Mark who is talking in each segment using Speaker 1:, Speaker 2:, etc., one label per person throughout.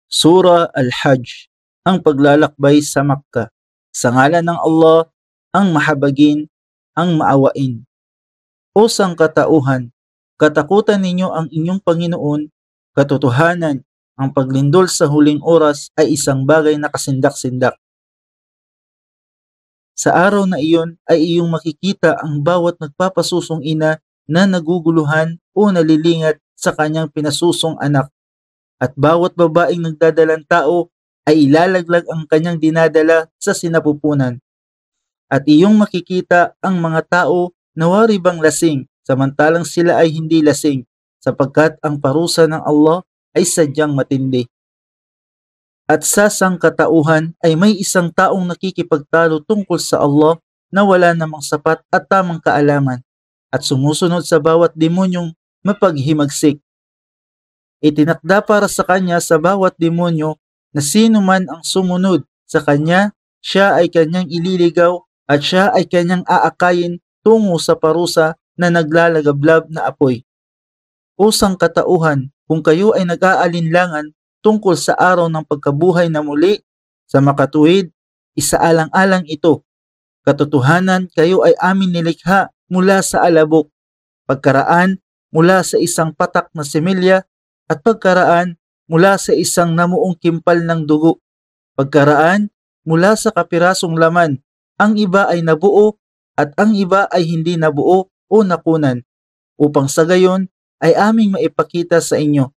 Speaker 1: Sura Al-Hajj, ang paglalakbay sa Makkah. Sa ngalan ng Allah, ang mahabagin, ang maawain. O sangkatauhan, katakutan ninyo ang inyong Panginoon, katotohanan, ang paglindol sa huling oras ay isang bagay na kasindak-sindak. Sa araw na iyon ay iyong makikita ang bawat nagpapasusong ina na naguguluhan o nalilingat sa kanyang pinasusong anak. At bawat babaeng nagdadalang tao ay ilalaglag ang kanyang dinadala sa sinapupunan. At iyong makikita ang mga tao na wari bang lasing, samantalang sila ay hindi lasing, sapagkat ang parusa ng Allah ay sadyang matindi. At sa sangkatauhan ay may isang taong nakikipagtalo tungkol sa Allah na wala namang sapat at tamang kaalaman at sumusunod sa bawat demonyong mapaghimagsik. Itinakda para sa kanya sa bawat demonyo na sino man ang sumunod sa kanya, siya ay kanyang ililigaw at siya ay kanyang aakayin tungo sa parusa na naglalagablab na apoy. O sangkatauhan, kung kayo ay nag-aalinlangan tungkol sa araw ng pagkabuhay na muli, sa makatuwid, isaalang-alang ito. Katotohanan, kayo ay amin nilikha mula sa alabok, pagkaraan mula sa isang patak na similya, at pagkaraan mula sa isang namuong kimpal ng dugo. Pagkaraan mula sa kapirasong laman, ang iba ay nabuo at ang iba ay hindi nabuo o nakunan, upang sa gayon ay aming maipakita sa inyo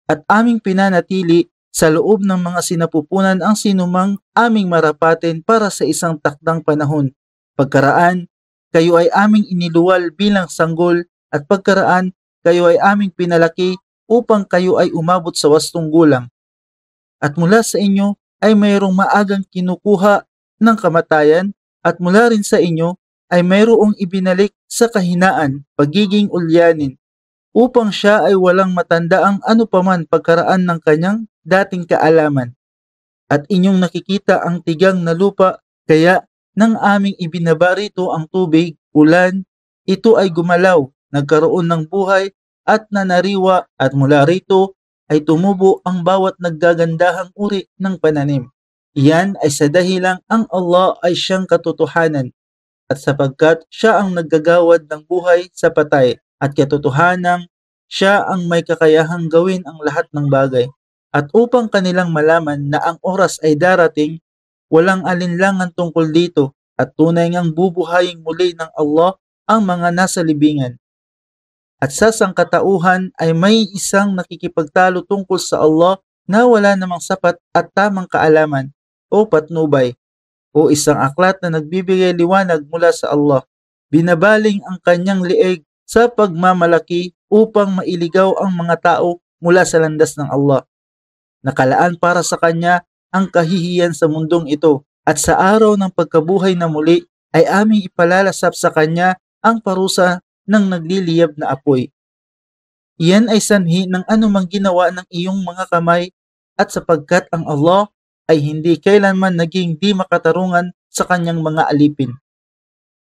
Speaker 1: at aming pinanatili sa loob ng mga sinapupunan ang sinumang aming marapatin para sa isang takdang panahon. Pagkaraan, kayo ay aming iniluwal bilang sanggol at pagkaraan, kayo ay aming pinalaki upang kayo ay umabot sa wastong gulang. At mula sa inyo ay mayroong maagang kinukuha ng kamatayan at mula rin sa inyo ay mayroong ibinalik sa kahinaan, pagiging ulyanin, upang siya ay walang matandaang anupaman pagkaraan ng kanyang dating kaalaman. At inyong nakikita ang tigang na lupa, kaya nang aming ibinaba rito ang tubig, ulan, ito ay gumalaw, nagkaroon ng buhay at nanariwa at mula rito ay tumubo ang bawat naggagandahang uri ng pananim. Iyan ay sa dahilang ang Allah ay siyang katotohanan at sapagkat siya ang naggagawad ng buhay sa patay at katotohanang siya ang may kakayahang gawin ang lahat ng bagay. At upang kanilang malaman na ang oras ay darating, walang alinlangan tungkol dito at tunay ngang bubuhayin muli ng Allah ang mga nasa libingan. At sa sangkatauhan ay may isang nakikipagtalo tungkol sa Allah na wala namang sapat at tamang kaalaman o patnubay o isang aklat na nagbibigay liwanag mula sa Allah. Binabaling ang kanyang lieg sa pagmamalaki upang mailigaw ang mga tao mula sa landas ng Allah. Nakalaan para sa kanya ang kahihiyan sa mundong ito at sa araw ng pagkabuhay na muli ay aming ipalalasap sa kanya ang parusa ng nagliliyab na apoy. Iyan ay sanhi ng anumang ginawa ng iyong mga kamay at sapagkat ang Allah ay hindi kailanman naging di makatarungan sa kanyang mga alipin.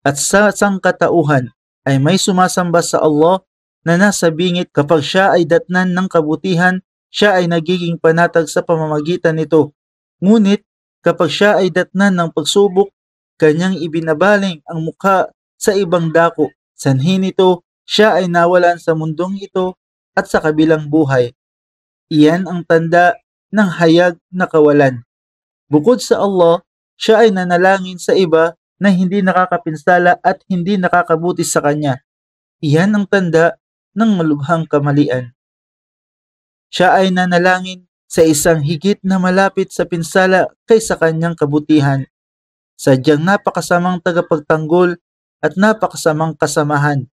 Speaker 1: At sa sangkatauhan ay may sumasamba sa Allah na nasa bingit kapag siya ay datnan ng kabutihan, siya ay nagiging panatag sa pamamagitan nito. Ngunit kapag siya ay datnan ng pagsubok, kanyang ibinabaling ang mukha sa ibang dako. Sanhi nito, siya ay nawalan sa mundong ito at sa kabilang buhay. Iyan ang tanda ng hayag na kawalan. Bukod sa Allah, siya ay nanalangin sa iba na hindi nakakapinsala at hindi nakakabuti sa kanya. Iyan ang tanda ng malubhang kamalian. Siya ay nanalangin sa isang higit na malapit sa pinsala kaysa kanyang kabutihan. Sadyang napakasamang tagapagtanggol at napakasamang kasamahan.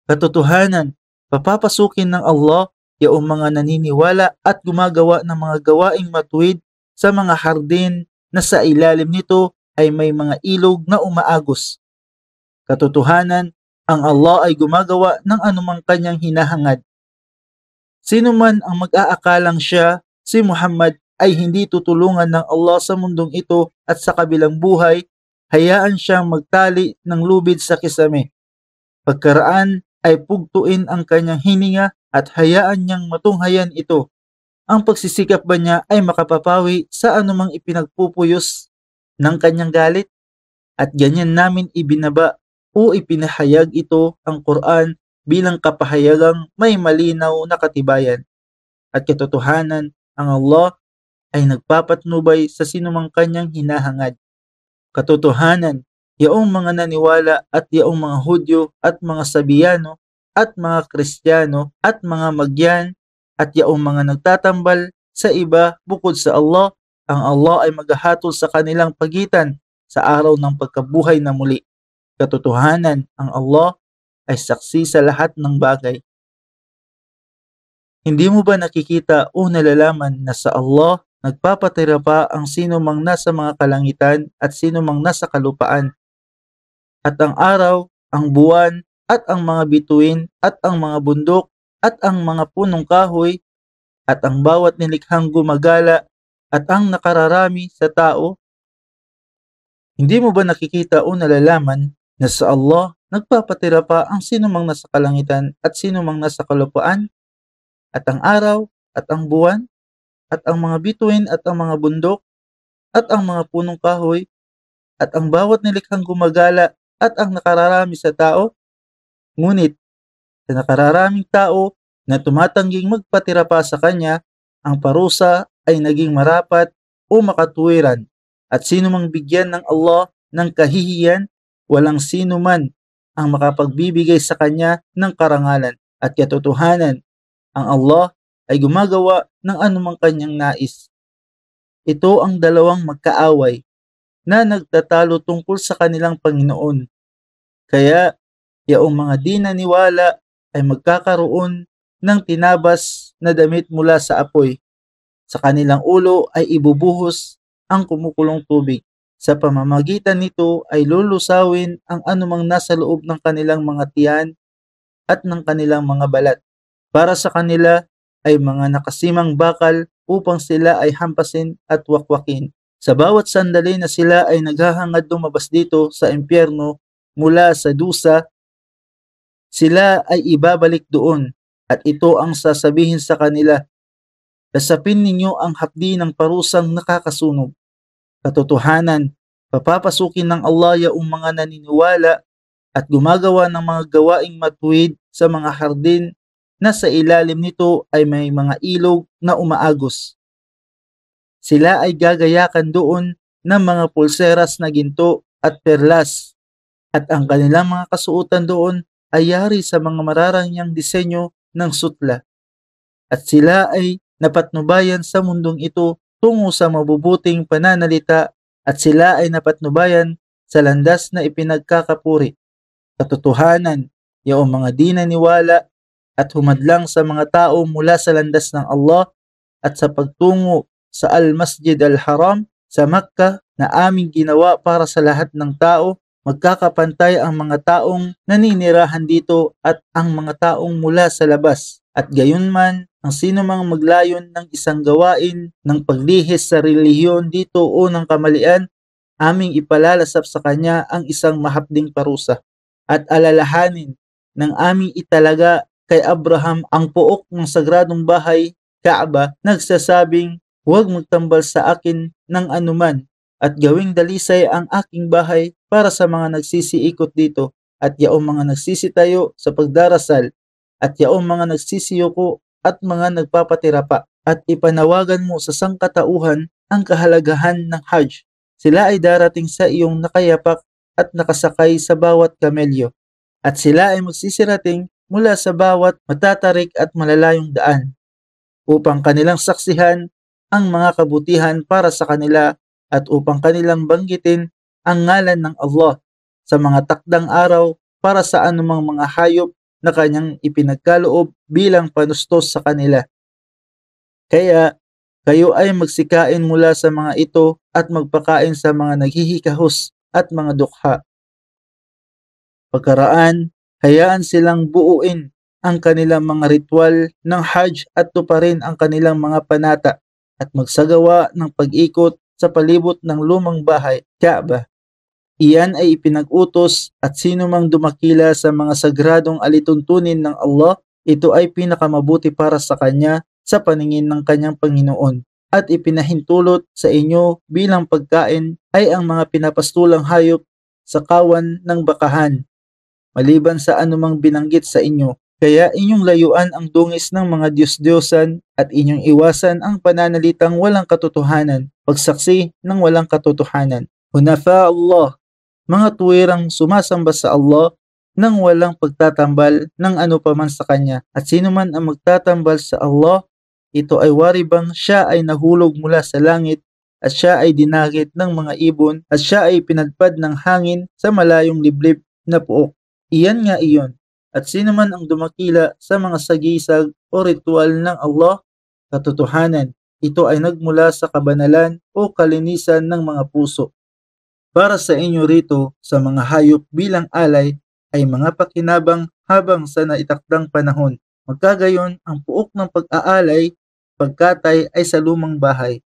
Speaker 1: Katotohanan, papapasukin ng Allah yaong mga naniniwala at gumagawa ng mga gawaing matuwid sa mga hardin na sa ilalim nito ay may mga ilog na umaagos. Katotohanan, ang Allah ay gumagawa ng anumang kanyang hinahangad. Sino man ang mag-aakalang siya, si Muhammad, ay hindi tutulungan ng Allah sa mundong ito at sa kabilang buhay, hayaan siyang magtali ng lubid sa kisame. Pagkaraan ay pugtuin ang kanyang hininga at hayaan niyang matunghayan ito. Ang pagsisikap ba niya ay makapapawi sa anumang ipinagpupuyos ng kanyang galit? At ganyan namin ibinaba o ipinahayag ito ang Quran bilang kapahayagang may malinaw na katibayan. At katotohanan, ang Allah ay nagpapatnubay sa sinumang kanyang hinahangad. Katotohanan, yaong mga naniwala at yaong mga Hudyo at mga Sabiyano at mga Kristiyano at mga Magyan at yaong mga nagtatambal sa iba bukod sa Allah, ang Allah ay maghahatol sa kanilang pagitan sa araw ng pagkabuhay na muli. Katotohanan, ang Allah ay saksi sa lahat ng bagay. Hindi mo ba nakikita o nalalaman na sa Allah nagpapatira pa ang sino mang nasa mga kalangitan at sino mang nasa kalupaan? At ang araw, ang buwan, at ang mga bituin, at ang mga bundok, at ang mga punong kahoy, at ang bawat nilikhang gumagala, at ang nakararami sa tao? Hindi mo ba nakikita o nalalaman na sa Allah nagpapatira pa ang sino mang nasa kalangitan at sino mang nasa kalupaan? At ang araw, at ang buwan, at ang mga bituin, at ang mga bundok, at ang mga punong kahoy, at ang bawat nilikhang gumagala, at ang nakararami sa tao? Ngunit, sa nakararaming tao na tumatangging magpatira pa sa kanya, ang parusa ay naging marapat o makatuwiran, at sino mang bigyan ng Allah ng kahihiyan, walang sino man ang makapagbibigay sa kanya ng karangalan. At katotohanan, ang Allah ay gumagawa ng anumang kanyang nais. Ito ang dalawang magkaaway na nagtatalo tungkol sa kanilang Panginoon. Kaya, yaong mga di naniwala ay magkakaroon ng tinabas na damit mula sa apoy. Sa kanilang ulo ay ibubuhos ang kumukulong tubig. Sa pamamagitan nito ay lulusawin ang anumang nasa loob ng kanilang mga tiyan at ng kanilang mga balat. Para sa kanila ay mga nakasimang bakal upang sila ay hampasin at wakwakin. Sa bawat sandali na sila ay naghahangad lumabas dito sa impyerno mula sa dusa, sila ay ibabalik doon at ito ang sasabihin sa kanila, lasapin ninyo ang hapdi ng parusang nakakasunog. Katotohanan, papapasukin ng Allah yaong mga naniniwala at gumagawa ng mga gawaing matuwid sa mga hardin na sa ilalim nito ay may mga ilog na umaagos. Sila ay gagayakan doon ng mga pulseras na ginto at perlas at ang kanilang mga kasuotan doon ay yari sa mga mararangyang disenyo ng sutla. At sila ay napatnubayan sa mundong ito tungo sa mabubuting pananalita at sila ay napatnubayan sa landas na ipinagkakapuri. Katotohanan, yaong mga di naniwala at humadlang sa mga tao mula sa landas ng Allah at sa pagtungo sa Al-Masjid Al-Haram sa Makkah na aming ginawa para sa lahat ng tao, magkakapantay ang mga taong naninirahan dito at ang mga taong mula sa labas. At gayunman, ang sino mang maglayon ng isang gawain ng paglihis sa relihiyon dito o ng kamalian, aming ipalalasap sa kanya ang isang mahapding parusa. At alalahanin ng aming italaga kay Abraham ang pook ng sagradong bahay, Kaaba, nagsasabing, huwag magtambal sa akin ng anuman at gawing dalisay ang aking bahay para sa mga nagsisiikot dito at yaong mga nagsisitayo sa pagdarasal at yaong mga nagsisiyuko at mga nagpapatira pa at ipanawagan mo sa sangkatauhan ang kahalagahan ng Hajj. Sila ay darating sa iyong nakayapak at nakasakay sa bawat kamelyo at sila ay magsisirating mula sa bawat matatarik at malalayong daan upang kanilang saksihan ang mga kabutihan para sa kanila at upang kanilang banggitin ang ngalan ng Allah sa mga takdang araw para sa anumang mga hayop na kanyang ipinagkaloob bilang panustos sa kanila. Kaya kayo ay magsikain mula sa mga ito at magpakain sa mga naghihikahos at mga dukha. Pagkaraan, hayaan silang buuin ang kanilang mga ritual ng Hajj at tuparin ang kanilang mga panata at magsagawa ng pag-ikot sa palibot ng lumang bahay, Kaaba. Iyan ay ipinag-utos at sino mang dumakila sa mga sagradong alituntunin ng Allah, ito ay pinakamabuti para sa kanya sa paningin ng kanyang Panginoon at ipinahintulot sa inyo bilang pagkain ay ang mga pinapastulang hayop sa kawan ng bakahan, maliban sa anumang binanggit sa inyo. Kaya inyong layuan ang dungis ng mga Diyos-Diyosan at inyong iwasan ang pananalitang walang katotohanan, pagsaksi ng walang katotohanan. Hunafa Allah, mga tuwirang sumasamba sa Allah nang walang pagtatambal ng ano paman sa Kanya. At sino man ang magtatambal sa Allah, ito ay waribang siya ay nahulog mula sa langit at siya ay dinagit ng mga ibon at siya ay pinadpad ng hangin sa malayong liblib na puok. Iyan nga iyon. At sino man ang dumakila sa mga sagisag o ritual ng Allah, katotohanan, ito ay nagmula sa kabanalan o kalinisan ng mga puso. Para sa inyo rito sa mga hayop bilang alay ay mga pakinabang habang sa naitakdang panahon. Magkagayon, ang puok ng pag-aalay, pagkatay ay sa lumang bahay.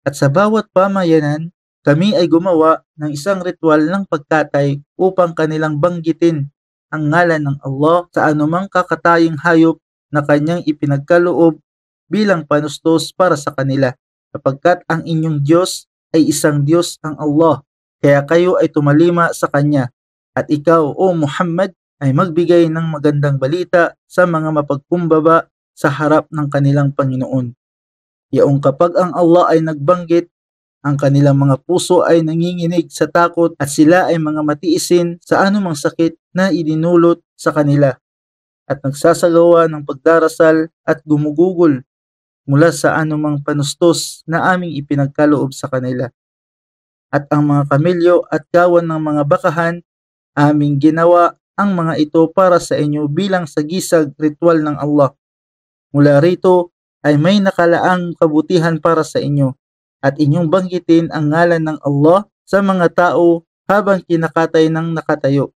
Speaker 1: At sa bawat pamayanan, kami ay gumawa ng isang ritual ng pagkatay upang kanilang banggitin ang ngalan ng Allah sa anumang kakataying hayop na kanyang ipinagkaloob bilang panustos para sa kanila, sapagkat ang inyong Diyos ay isang Diyos ang Allah, kaya kayo ay tumalima sa Kanya. At ikaw, O Muhammad, ay magbigay ng magandang balita sa mga mapagkumbaba sa harap ng kanilang Panginoon. Yaong kapag ang Allah ay nagbanggit, ang kanilang mga puso ay nanginginig sa takot at sila ay mga matiisin sa anumang sakit na idinulot sa kanila at nagsasagawa ng pagdarasal at gumugugol mula sa anumang panustos na aming ipinagkaloob sa kanila. At ang mga kamelyo at kawan ng mga bakahan, aming ginawa ang mga ito para sa inyo bilang sagisag ritual ng Allah. Mula rito ay may nakalaang kabutihan para sa inyo at inyong banggitin ang ngalan ng Allah sa mga tao habang kinakatay ng nakatayo.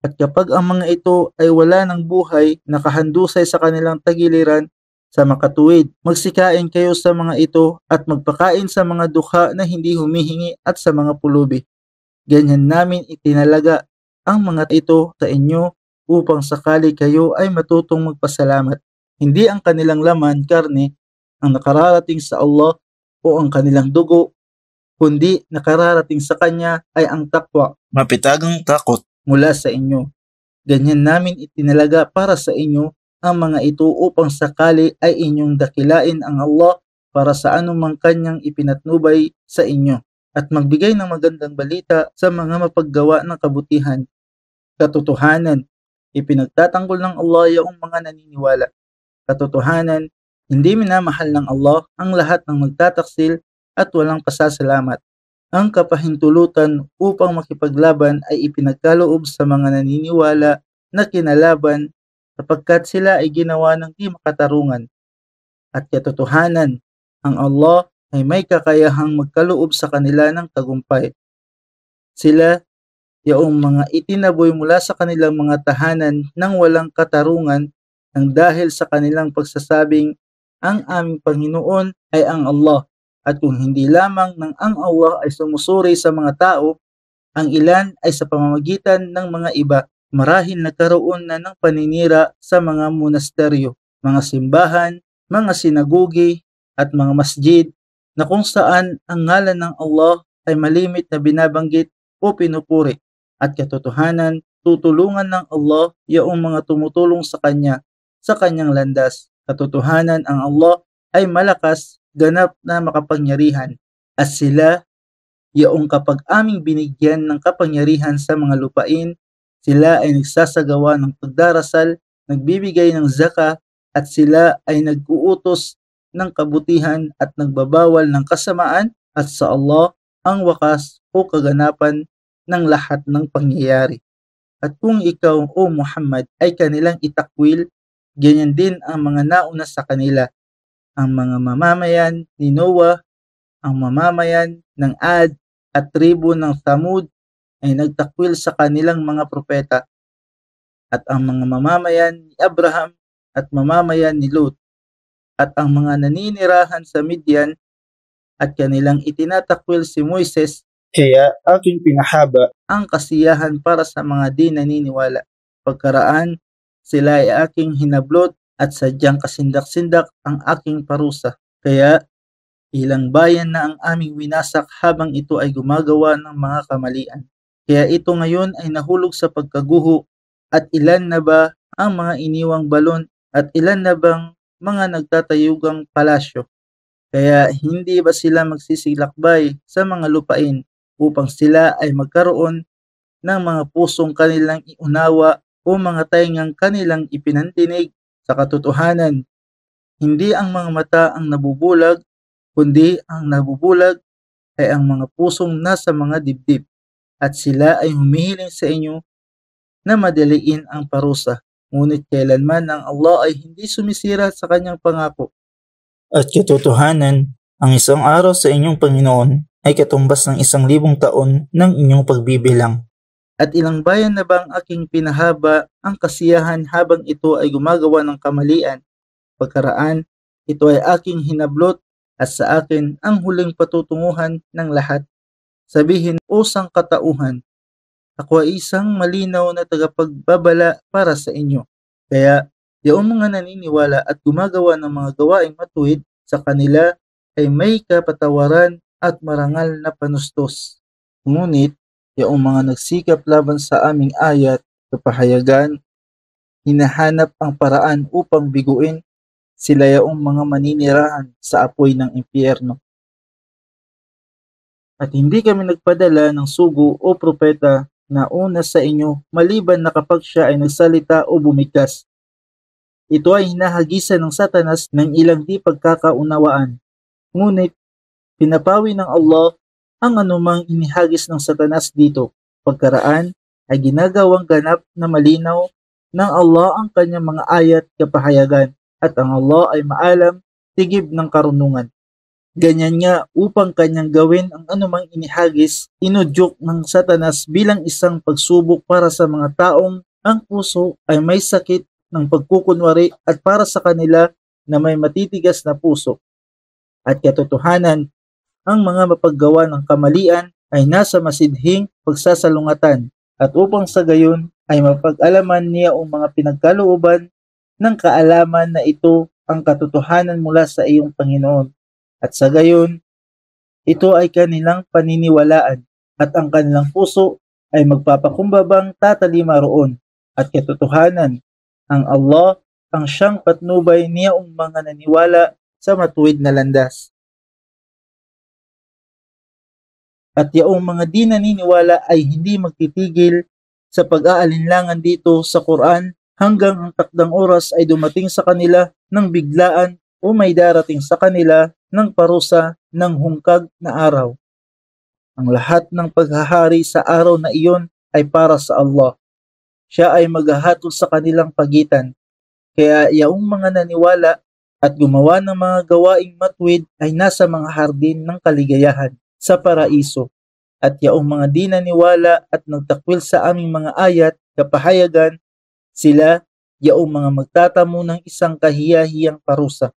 Speaker 1: At kapag ang mga ito ay wala ng buhay, nakahandusay sa kanilang tagiliran, sa makatuwid, magsikain kayo sa mga ito at magpakain sa mga dukha na hindi humihingi at sa mga pulubi. Ganyan namin itinalaga ang mga ito sa inyo upang sakali kayo ay matutong magpasalamat. Hindi ang kanilang laman, karne, ang nakararating sa Allah o ang kanilang dugo, kundi nakararating sa Kanya ay ang takwa,
Speaker 2: mapitagang takot
Speaker 1: mula sa inyo. Ganyan namin itinalaga para sa inyo ang mga ito upang sakali ay inyong dakilain ang Allah para sa anumang Kanyang ipinatnubay sa inyo at magbigay ng magandang balita sa mga mapaggawa ng kabutihan. Katotohanan, ipinagtatanggol ng Allah yung mga naniniwala. Katotohanan, hindi minamahal ng Allah ang lahat ng magtataksil at walang pasasalamat. Ang kapahintulutan upang makipaglaban ay ipinagkaloob sa mga naniniwala na kinalaban sapagkat sila ay ginawa ng di makatarungan. At katotohanan, ang Allah ay may kakayahang magkaloob sa kanila ng tagumpay. Sila, yaong mga itinaboy mula sa kanilang mga tahanan ng walang katarungan nang dahil sa kanilang pagsasabing ang aming Panginoon ay ang Allah, at kung hindi lamang ng ang Allah ay sumusuri sa mga tao, ang ilan ay sa pamamagitan ng mga iba. Marahil nagkaroon na ng paninira sa mga monasteryo, mga simbahan, mga sinagogi at mga masjid na kung saan ang ngalan ng Allah ay malimit na binabanggit o pinupuri. At katotohanan, tutulungan ng Allah yaong mga tumutulong sa Kanya, sa Kanyang landas. Katotohanan, ang Allah ay malakas, ganap na makapangyarihan. At sila, yaong kapag aming binigyan ng kapangyarihan sa mga lupain, sila ay nagsasagawa ng pagdarasal, nagbibigay ng zaka, at sila ay nag-uutos ng kabutihan at nagbabawal ng kasamaan, at sa Allah ang wakas o kaganapan ng lahat ng pangyayari. At kung ikaw, O Muhammad, ay kanilang itakwil, ganyan din ang mga nauna sa kanila, ang mga mamamayan ni Noah, ang mamamayan ng Ad at tribo ng Thamud ay nagtakwil sa kanilang mga propeta, at ang mga mamamayan ni Abraham at mamamayan ni Lut, at ang mga naninirahan sa Midian at kanilang itinatakwil si Moises, kaya aking pinahaba ang kasiyahan para sa mga di naniniwala. Pagkaraan, sila ay aking hinablot at sadyang kasindak-sindak ang aking parusa. Kaya ilang bayan na ang aming winasak habang ito ay gumagawa ng mga kamalian. Kaya ito ngayon ay nahulog sa pagkaguho at ilan na ba ang mga iniwang balon at ilan na bang mga nagtatayugang palasyo. Kaya hindi ba sila magsisilakbay sa mga lupain upang sila ay magkaroon ng mga pusong kanilang iunawa o mga taingang kanilang ipinantinig sa katotohanan. Hindi ang mga mata ang nabubulag, kundi ang nabubulag ay ang mga pusong nasa mga dibdib at sila ay humihiling sa inyo na madaliin ang parusa. Ngunit kailanman ang Allah ay hindi sumisira sa kanyang pangako. At katotohanan, ang isang araw sa inyong Panginoon ay katumbas ng 1,000 taon ng inyong pagbibilang. At ilang bayan na bang aking pinahaba ang kasiyahan habang ito ay gumagawa ng kamalian? Pagkaraan, ito ay aking hinablot at sa akin ang huling patutunguhan ng lahat. Sabihin o sangkatauhan, ako ay isang malinaw na tagapagbabala para sa inyo. Kaya, yaong mga naniniwala at gumagawa ng mga gawaing matuwid sa kanila ay may kapatawaran at marangal na panustos. Ngunit, yaong mga nagsikap laban sa aming ayat, kapahayagan, hinahanap ang paraan upang biguin sila yaong mga maninirahan sa apoy ng impyerno. At hindi kami nagpadala ng sugo o propeta na una sa inyo maliban na kapag siya ay nagsalita o bumigkas. Ito ay hinahagisan ng Satanas ng ilang di pagkakaunawaan. Ngunit, pinapawi ng Allah ang anumang inihagis ng Satanas dito. Pagkaraan ay ginagawang ganap na malinaw ng Allah ang kanyang mga ayat kapahayagan at ang Allah ay maalam, tigib ng karunungan. Ganyan nga upang kanyang gawin ang anumang inihagis, inudyok ng Satanas bilang isang pagsubok para sa mga taong ang puso ay may sakit ng pagkukunwari at para sa kanila na may matitigas na puso. At katotohanan, ang mga mapaggawa ng kamalian ay nasa masidhing pagsasalungatan at upang sa gayon ay mapag-alaman niya ang mga pinagkalooban ng kaalaman na ito ang katotohanan mula sa iyong Panginoon. At sa gayon, ito ay kanilang paniniwalaan at ang kanilang puso ay magpapakumbabang tatalima roon. At katotohanan, ang Allah ang siyang patnubay niyaong mga naniwala sa matuwid na landas. At yaong mga di naniniwala ay hindi magtitigil sa pag-aalinlangan dito sa Quran hanggang ang takdang oras ay dumating sa kanila ng biglaan o may darating sa kanila ng parusa ng hungkag na araw. Ang lahat ng paghahari sa araw na iyon ay para sa Allah. Siya ay maghahatol sa kanilang pagitan. Kaya yaong mga naniwala at gumawa ng mga gawaing matuwid ay nasa mga hardin ng kaligayahan sa paraiso. At yaong mga di naniwala at nagtakwil sa aming mga ayat, kapahayagan, sila yaong mga magtatamo ng isang kahiyahiyang parusa.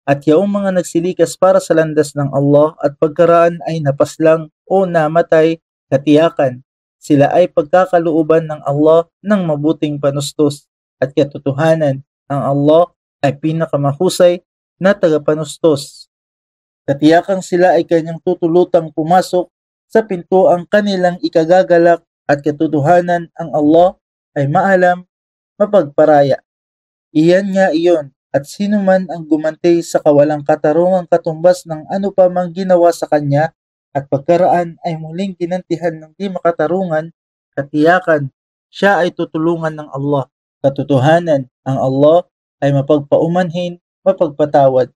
Speaker 1: At yaong mga nagsilikas para sa landas ng Allah at pagkaraan ay napaslang o namatay, katiyakan, sila ay pagkakalooban ng Allah ng mabuting panustos. At katotohanan, ang Allah ay pinakamahusay na tagapanustos. Katiyakang sila ay kanyang tutulutang pumasok sa pinto ang kanilang ikagagalak at katotohanan ang Allah ay maalam, mapagparaya. Iyan nga iyon at sino man ang gumantay sa kawalang katarungang katumbas ng ano pa mang ginawa sa kanya at pagkaraan ay muling ginantihan ng di makatarungan, katiyakan, siya ay tutulungan ng Allah. Katotohanan, ang Allah ay mapagpaumanhin, mapagpatawad.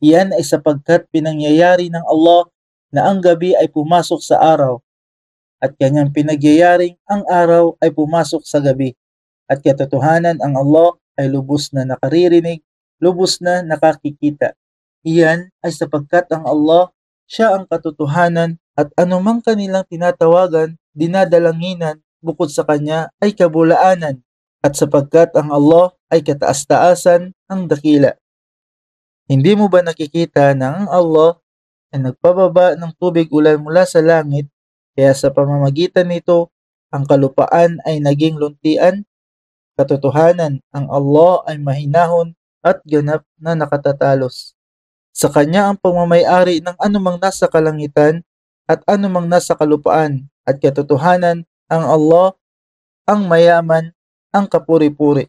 Speaker 1: Iyan ay sapagkat pinangyayari ng Allah na ang gabi ay pumasok sa araw at kanyang pinagyayaring ang araw ay pumasok sa gabi. At katotohanan ang Allah ay lubos na nakaririnig, lubos na nakakikita. Iyan ay sapagkat ang Allah, siya ang katotohanan at anumang kanilang tinatawagan, dinadalanginan bukod sa kanya ay kabulaanan at sapagkat ang Allah ay kataas-taasan ang dakila. Hindi mo ba nakikita na ang Allah ay nagpababa ng tubig ulan mula sa langit kaya sa pamamagitan nito ang kalupaan ay naging luntian? Katotohanan, ang Allah ay mahinahon at ganap na nakatatalos. Sa Kanya ang pagmamayari ng anumang nasa kalangitan at anumang nasa kalupaan, at katotohanan, ang Allah ang mayaman, ang kapuri-puri.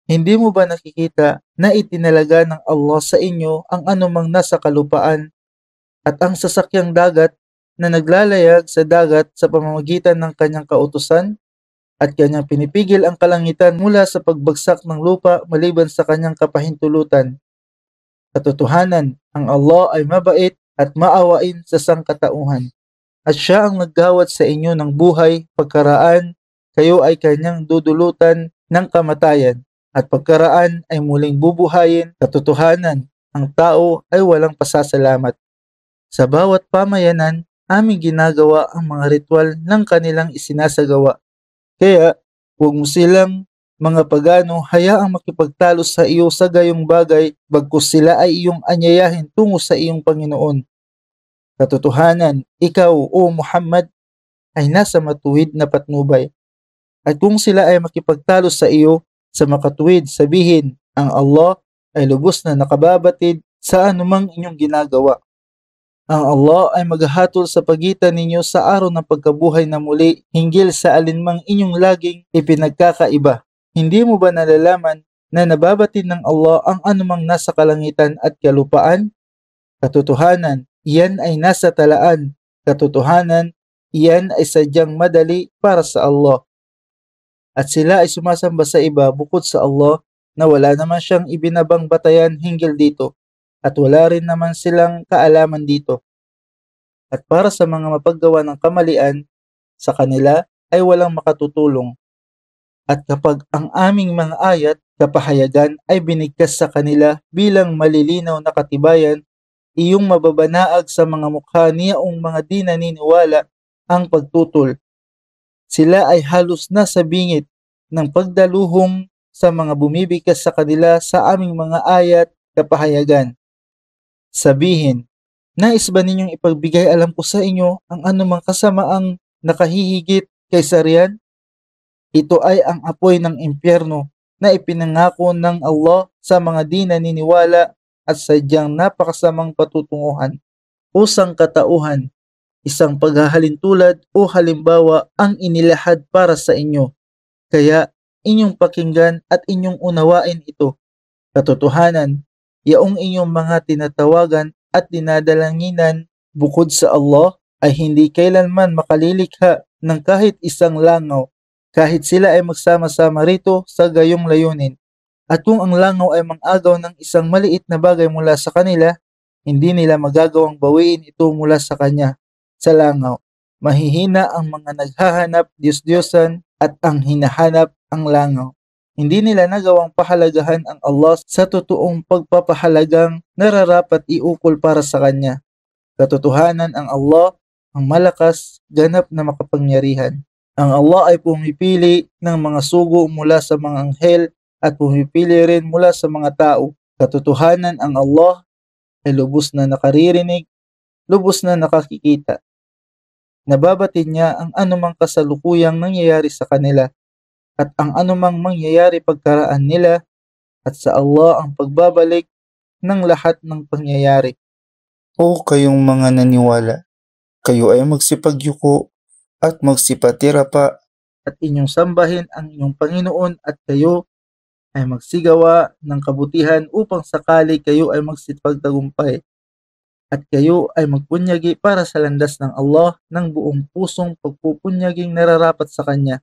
Speaker 1: Hindi mo ba nakikita na itinalaga ng Allah sa inyo ang anumang nasa kalupaan at ang sasakyang dagat na naglalayag sa dagat sa pamamagitan ng kanyang kautusan? At kanyang pinipigil ang kalangitan mula sa pagbagsak ng lupa maliban sa kanyang kapahintulutan. Katotohanan, ang Allah ay mabait at maawain sa sangkatauhan. At siya ang naggawad sa inyo ng buhay, pagkaraan, kayo ay kanyang dudulutan ng kamatayan, at pagkaraan ay muling bubuhayin. Katotohanan, ang tao ay walang pasasalamat. Sa bawat pamayanan, aming ginagawa ang mga ritual ng kanilang isinasagawa. Kaya, huwag mo silang mga pagano hayaang makipagtalo sa iyo sa gayong bagay bagkus sila ay iyong anyayahin tungo sa iyong Panginoon. Katotohanan, ikaw, O Muhammad, ay nasa matuwid na patnubay. At kung sila ay makipagtalo sa iyo sa makatuwid, sabihin, ang Allah ay lubos na nakababatid sa anumang inyong ginagawa. Ang Allah ay maghahatol sa pagitan ninyo sa araw ng pagkabuhay na muli hinggil sa alinmang inyong laging ipinagkakaiba. Hindi mo ba nalalaman na nababatid ng Allah ang anumang nasa kalangitan at kalupaan? Katotohanan, iyan ay nasa talaan. Katotohanan, iyan ay sadyang madali para sa Allah. At sila ay sumasamba sa iba bukod sa Allah na wala naman siyang ibinabang batayan hinggil dito. At wala rin naman silang kaalaman dito. At para sa mga mapaggawa ng kamalian, sa kanila ay walang makatutulong. At kapag ang aming mga ayat, kapahayagan ay binigkas sa kanila bilang malilinaw na katibayan, iyong mababanaag sa mga mukha niyaong mga di naniniwala ang pagtutol. Sila ay halos nasa bingit ng pagdaluhong sa mga bumibigkas sa kanila sa aming mga ayat, kapahayagan. Sabihin, nais ba ninyong ipagbigay alam ko sa inyo ang anumang kasamaang nakahihigit kaysa riyan? Ito ay ang apoy ng impyerno na ipinangako ng Allah sa mga di naniniwala at sadyang napakasamang patutunguhan. O sangkatauhan, isang paghahalintulad o halimbawa ang inilahad para sa inyo. Kaya inyong pakinggan at inyong unawain ito. Katotohanan, yaong inyong mga tinatawagan at dinadalanginan bukod sa Allah ay hindi kailanman makalilikha ng kahit isang langaw, kahit sila ay magsama-sama rito sa gayong layunin. At kung ang langaw ay mangagaw ng isang maliit na bagay mula sa kanila, hindi nila magagawang bawiin ito mula sa kanya, sa langaw. Mahihina ang mga naghahanap Diyos-Diyosan at ang hinahanap ang langaw. Hindi nila nagawang pahalagahan ang Allah sa totoong pagpapahalagang nararapat iukol para sa Kanya. Katotohanan, ang Allah ang malakas, ganap na makapangyarihan. Ang Allah ay pumipili ng mga sugo mula sa mga anghel at pumipili rin mula sa mga tao. Katotohanan, ang Allah ay lubos na nakaririnig, lubos na nakakikita. Nababatid niya ang anumang kasalukuyang nangyayari sa kanila at ang anumang mangyayari pagkaraan nila, at sa Allah ang pagbabalik ng lahat ng pangyayari. O kayong mga naniwala, kayo ay magsipagyuko at magsipatira pa at inyong sambahin ang inyong Panginoon at kayo ay magsigawa ng kabutihan upang sakali kayo ay magsipagtagumpay at kayo ay magpunyagi para sa landas ng Allah ng buong pusong pagpupunyaging nararapat sa Kanya.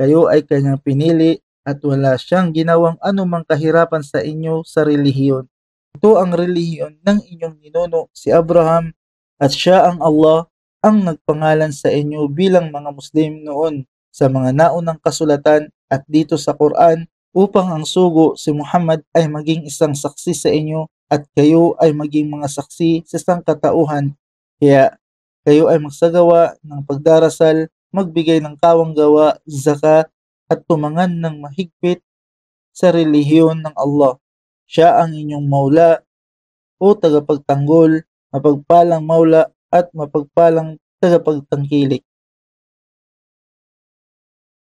Speaker 1: Kayo ay kanyang pinili at wala siyang ginawang anumang kahirapan sa inyo sa relihiyon. Ito ang relihiyon ng inyong ninuno si Abraham at siya ang Allah ang nagpangalan sa inyo bilang mga Muslim noon sa mga naunang kasulatan at dito sa Quran upang ang sugo si Muhammad ay maging isang saksi sa inyo at kayo ay maging mga saksi sa sangkatauhan. Kaya kayo ay magsagawa ng pagdarasal, magbigay ng kawang gawa, zakat, at tumangan ng mahigpit sa relihiyon ng Allah. Siya ang inyong maula o tagapagtanggol, mapagpalang maula at mapagpalang tagapagtangkilik.